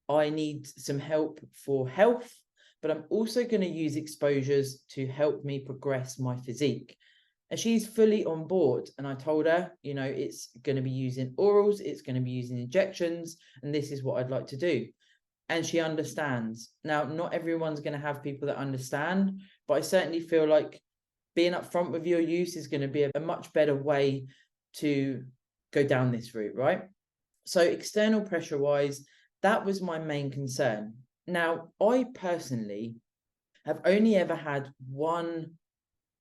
I need some help for health, but I'm also going to use exposures to help me progress my physique. And she's fully on board. And I told her, you know, it's going to be using orals, it's going to be using injections, and this is what I'd like to do. And she understands. Now, not everyone's going to have people that understand, but I certainly feel like being upfront with your use is going to be a much better way to go down this route, right? So external pressure wise, that was my main concern. Now, I personally have only ever had one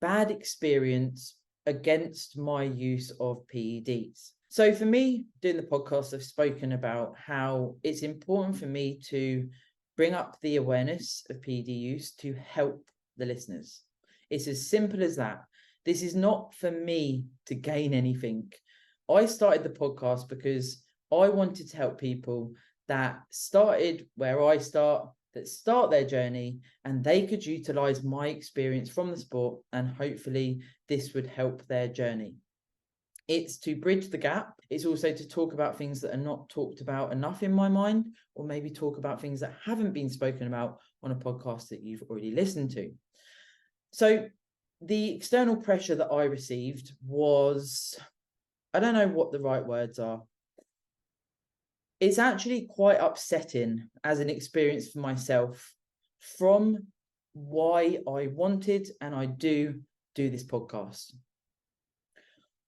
bad experience against my use of PEDs. So for me, doing the podcast, I've spoken about how it's important for me to bring up the awareness of PED use to help the listeners. It's as simple as that. This is not for me to gain anything. I started the podcast because I wanted to help people that started where I start, that start their journey, and they could utilize my experience from the sport, and hopefully this would help their journey. It's to bridge the gap. It's also to talk about things that are not talked about enough in my mind, or maybe talk about things that haven't been spoken about on a podcast that you've already listened to. So the external pressure that I received was, I don't know what the right words are. It's actually quite upsetting as an experience for myself, from why I wanted and I do this podcast.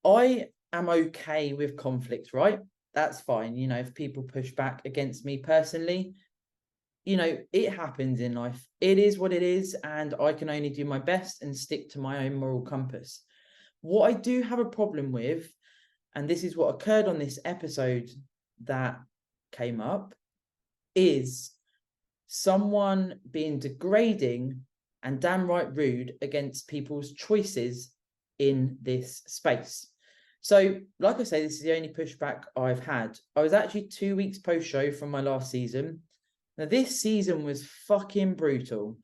I am okay with conflict, right? That's fine. You know, if people push back against me personally, you know, it happens in life. It is what it is, and I can only do my best and stick to my own moral compass. What I do have a problem with, and this is what occurred on this episode that came up, is someone being degrading and damn right rude against people's choices in this space. So like I say, this is the only pushback I've had. I was actually 2 weeks post-show from my last season. Now this season was fucking brutal.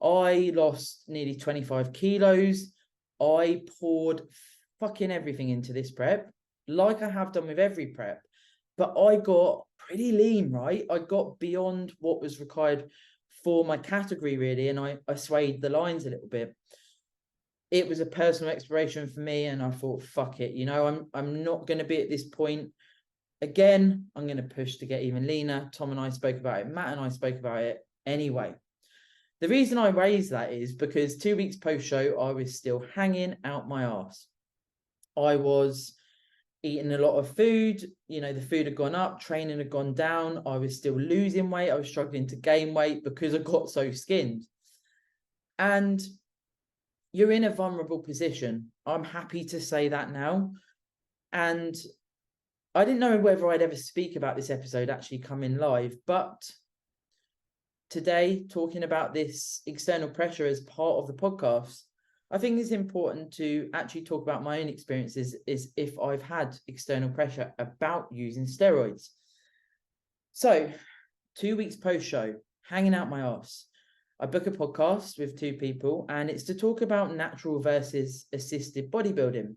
I lost nearly 25 kilos. I poured fucking everything into this prep, like I have done with every prep. But I got pretty lean, right? I got beyond what was required for my category, really, and I swayed the lines a little bit. It was a personal exploration for me, and I thought, fuck it, you know, I'm not going to be at this point again. I'm going to push to get even leaner. Tom and I spoke about it. Matt and I spoke about it anyway. The reason I raised that is because 2 weeks post-show, I was still hanging out my arse. I was eating a lot of food, you know, the food had gone up, training had gone down. I was still losing weight. I was struggling to gain weight because I got so skinned. And you're in a vulnerable position. I'm happy to say that now. And I didn't know whether I'd ever speak about this episode actually coming live, but today, talking about this external pressure as part of the podcast, I think it's important to actually talk about my own experiences, is if I've had external pressure about using steroids. So 2 weeks post-show, hanging out my arse. I book a podcast with two people, and it's to talk about natural versus assisted bodybuilding.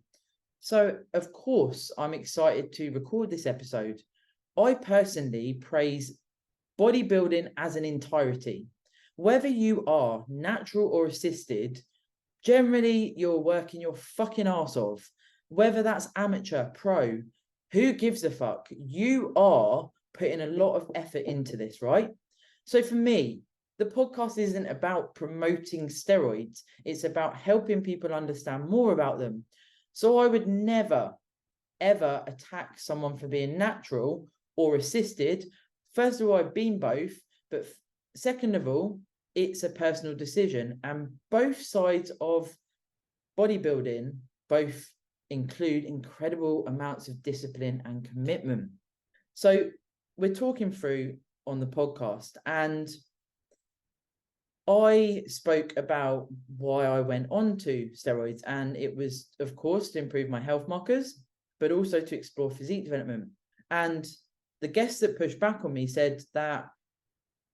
So, of course, I'm excited to record this episode. I personally praise bodybuilding as an entirety. Whether you are natural or assisted, generally you're working your fucking arse off. Whether that's amateur, pro, who gives a fuck? You are putting a lot of effort into this, right? So for me, The podcast isn't about promoting steroids. It's about helping people understand more about them. So I would never, ever attack someone for being natural or assisted. First of all, I've been both, but second of all, it's a personal decision. And both sides of bodybuilding both include incredible amounts of discipline and commitment. So we're talking through on the podcast, and I spoke about why I went on to steroids, and it was, of course, to improve my health markers, but also to explore physique development. And the guest that pushed back on me said that,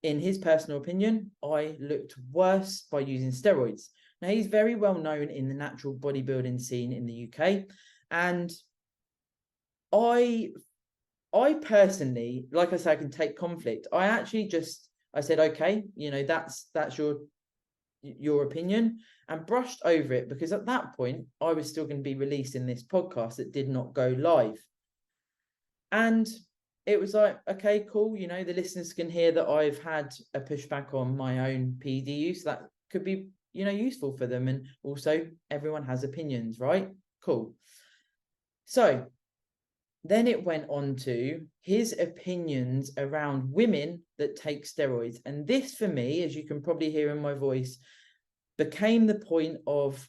in his personal opinion, I looked worse by using steroids. Now, he's very well known in the natural bodybuilding scene in the UK. And I personally, like I said, I can take conflict. I said, okay, that's your opinion, and brushed over it, because at that point I was still going to be releasing this podcast that did not go live. And it was like, okay, cool. The listeners can hear that I've had a pushback on my own PED use. That could be, useful for them. And also, everyone has opinions, right? Cool. So then it went on to his opinions around women that take steroids. And this, for me, as you can probably hear in my voice, became the point of,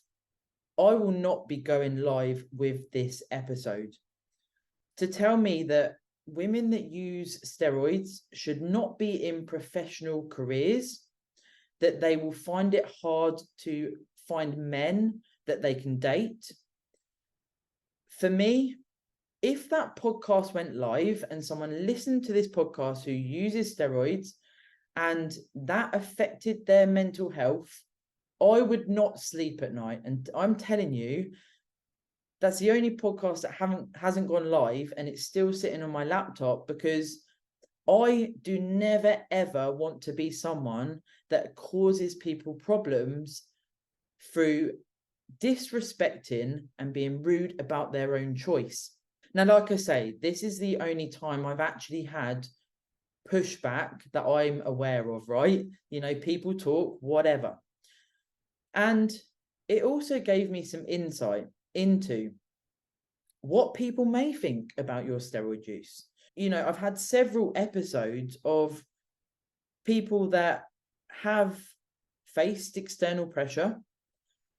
I will not be going live with this episode. To tell me that women that use steroids should not be in professional careers, that they will find it hard to find men that they can date. For me, if that podcast went live and someone listened to this podcast who uses steroids and that affected their mental health, I would not sleep at night. And I'm telling you, that's the only podcast that hasn't gone live, and it's still sitting on my laptop, because I do never, ever want to be someone that causes people problems through disrespecting and being rude about their own choice. Now, like I say, this is the only time I've actually had pushback that I'm aware of, right? People talk, whatever. And it also gave me some insight into what people may think about your steroid use. I've had several episodes of people that have faced external pressure,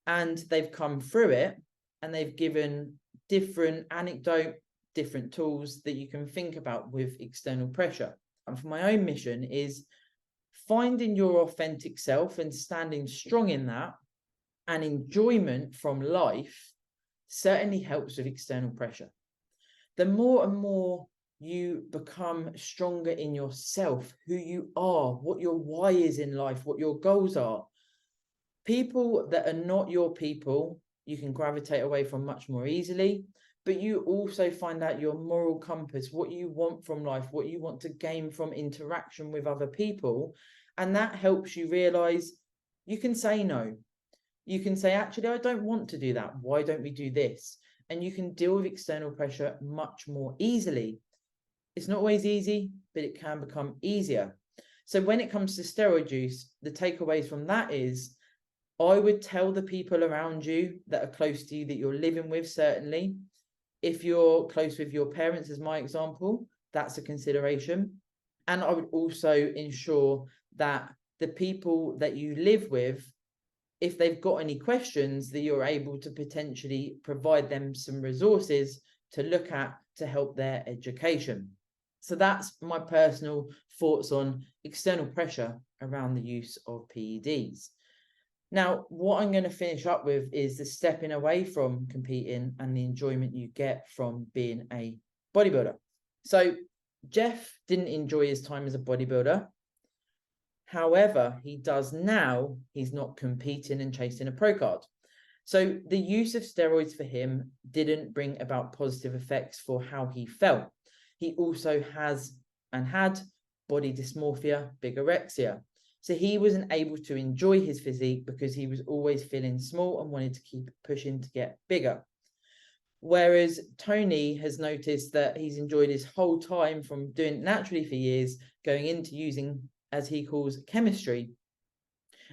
and they've come through it, and they've given different anecdote, different tools that you can think about with external pressure. And for my own mission is finding your authentic self and standing strong in that, and enjoyment from life certainly helps with external pressure. The more and more you become stronger in yourself, who you are, what your why is in life, what your goals are, people that are not your people, you can gravitate away from much more easily. But you also find out your moral compass, what you want from life, what you want to gain from interaction with other people. And that helps you realize you can say no. You can say, actually, I don't want to do that. Why don't we do this? And you can deal with external pressure much more easily. It's not always easy, but it can become easier. So when it comes to steroid use, the takeaways from that is, I would tell the people around you that are close to you, that you're living with, certainly. If you're close with your parents, as my example, that's a consideration. And I would also ensure that the people that you live with, if they've got any questions, that you're able to potentially provide them some resources to look at to help their education. So that's my personal thoughts on external pressure around the use of PEDs. Now, what I'm going to finish up with is the stepping away from competing and the enjoyment you get from being a bodybuilder. So Jeff didn't enjoy his time as a bodybuilder. However, he does now. He's not competing and chasing a pro card. So the use of steroids for him didn't bring about positive effects for how he felt. He also has and had body dysmorphia, bigorexia. So he wasn't able to enjoy his physique because he was always feeling small and wanted to keep pushing to get bigger. Whereas Tony has noticed that he's enjoyed his whole time from doing it naturally for years, going into using, as he calls, chemistry,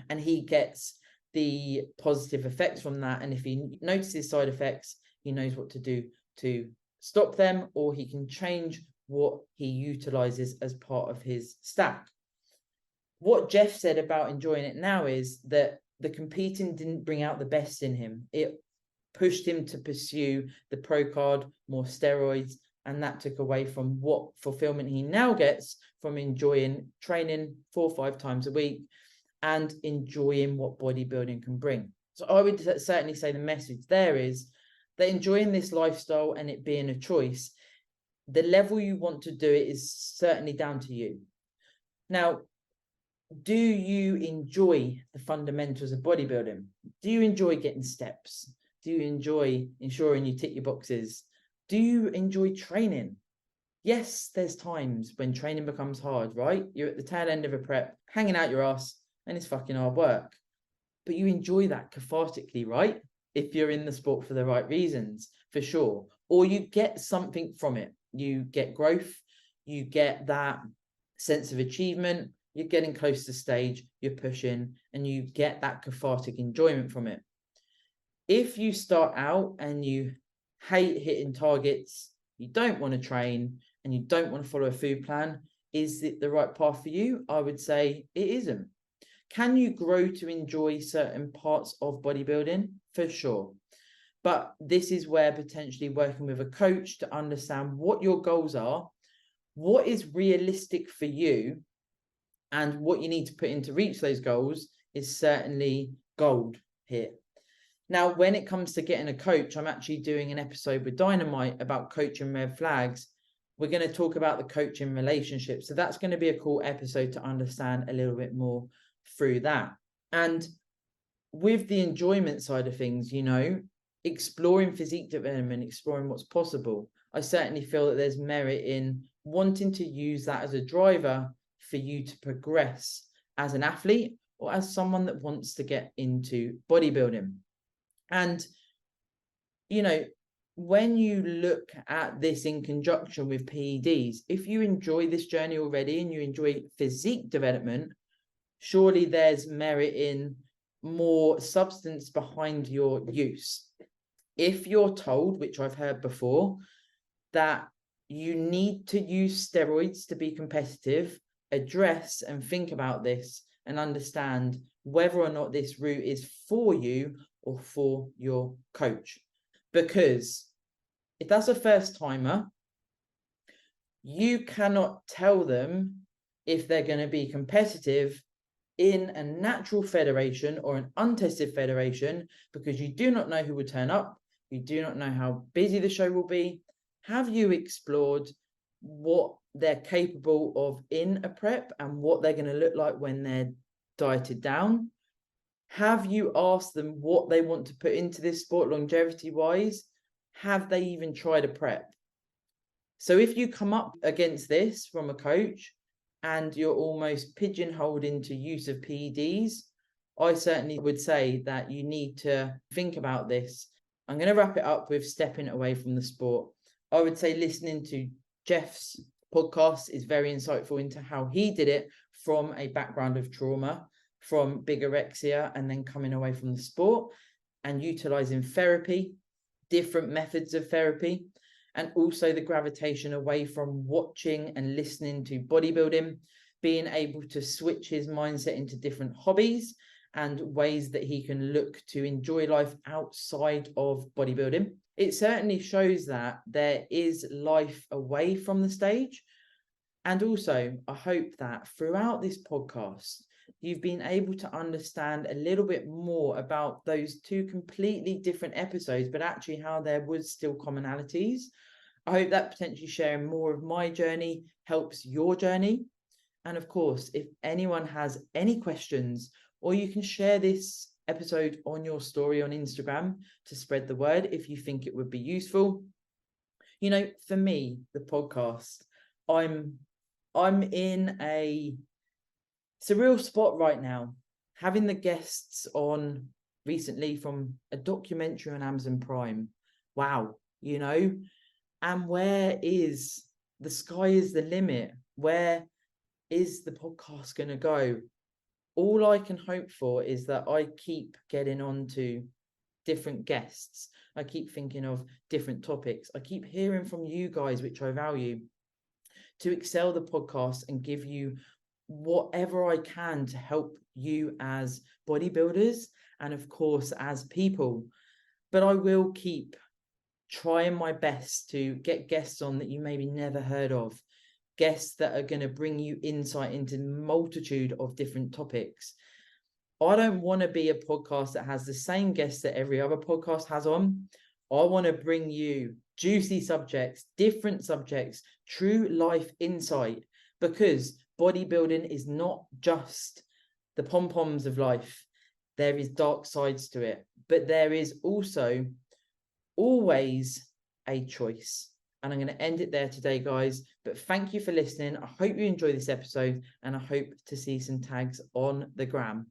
and he gets the positive effects from that. And if he notices side effects, he knows what to do to stop them, or he can change what he utilizes as part of his stack. What Jeff said about enjoying it now is that the competing didn't bring out the best in him. It pushed him to pursue the pro card, more steroids, and that took away from what fulfillment he now gets from enjoying training 4 or 5 times a week and enjoying what bodybuilding can bring. So I would certainly say the message there is that enjoying this lifestyle and it being a choice, the level you want to do it is certainly down to you. Now, do you enjoy the fundamentals of bodybuilding? Do you enjoy getting steps? Do you enjoy ensuring you tick your boxes? Do you enjoy training? Yes, there's times when training becomes hard, right? You're at the tail end of a prep, hanging out your ass, and it's fucking hard work. But you enjoy that cathartically, right? If you're in the sport for the right reasons, for sure. Or you get something from it. You get growth, you get that sense of achievement, you're getting close to stage, you're pushing, and you get that cathartic enjoyment from it. If you start out and you hate hitting targets, you don't want to train, and you don't want to follow a food plan, is it the right path for you? I would say it isn't. Can you grow to enjoy certain parts of bodybuilding? For sure. But this is where potentially working with a coach to understand what your goals are, what is realistic for you, and what you need to put in to reach those goals is certainly gold here. Now, when it comes to getting a coach, I'm actually doing an episode with Dynamite about coaching red flags. We're going to talk about the coaching relationship. So that's going to be a cool episode to understand a little bit more through that. And with the enjoyment side of things, you know, exploring physique development, exploring what's possible, I certainly feel that there's merit in wanting to use that as a driver for you to progress as an athlete or as someone that wants to get into bodybuilding. And, you know, when you look at this in conjunction with PEDs, if you enjoy this journey already and you enjoy physique development, surely there's merit in more substance behind your use. If you're told, which I've heard before, that you need to use steroids to be competitive, address and think about this and understand whether or not this route is for you or for your coach. Because if that's a first timer, you cannot tell them if they're going to be competitive in a natural federation or an untested federation, because you do not know who will turn up. You do not know how busy the show will be. Have you explored what they're capable of in a prep and what they're going to look like when they're dieted down? Have you asked them what they want to put into this sport longevity wise? Have they even tried a prep? So if you come up against this from a coach and you're almost pigeonholed into use of PEDs, I certainly would say that you need to think about this. I'm going to wrap it up with stepping away from the sport. I would say listening to Jeff's podcast is very insightful into how he did it from a background of trauma, from bigorexia, and then coming away from the sport and utilizing therapy, different methods of therapy, and also the gravitation away from watching and listening to bodybuilding, being able to switch his mindset into different hobbies and ways that he can look to enjoy life outside of bodybuilding. It certainly shows that there is life away from the stage. And also, I hope that throughout this podcast, you've been able to understand a little bit more about those two completely different episodes, but actually how there was still commonalities. I hope that potentially sharing more of my journey helps your journey. And of course, if anyone has any questions, or you can share this episode on your story on Instagram to spread the word if you think it would be useful. You know, for me, the podcast, I'm in a surreal spot right now, having the guests on recently from a documentary on Amazon Prime. Wow, you know, and where is the sky is the limit? Where is the podcast going to go? all I can hope for is that I keep getting on to different guests. I keep thinking of different topics. I keep hearing from you guys, which I value, to excel the podcast and give you whatever I can to help you as bodybuilders and of course as people. But I will keep trying my best to get guests on that you maybe never heard of, guests that are going to bring you insight into a multitude of different topics. I don't want to be a podcast that has the same guests that every other podcast has on. I want to bring you juicy subjects, different subjects, true life insight, because bodybuilding is not just the pom-poms of life. There is dark sides to it, but there is also always a choice. And I'm going to end it there today, guys. But thank you for listening. I hope you enjoy this episode, and I hope to see some tags on the gram.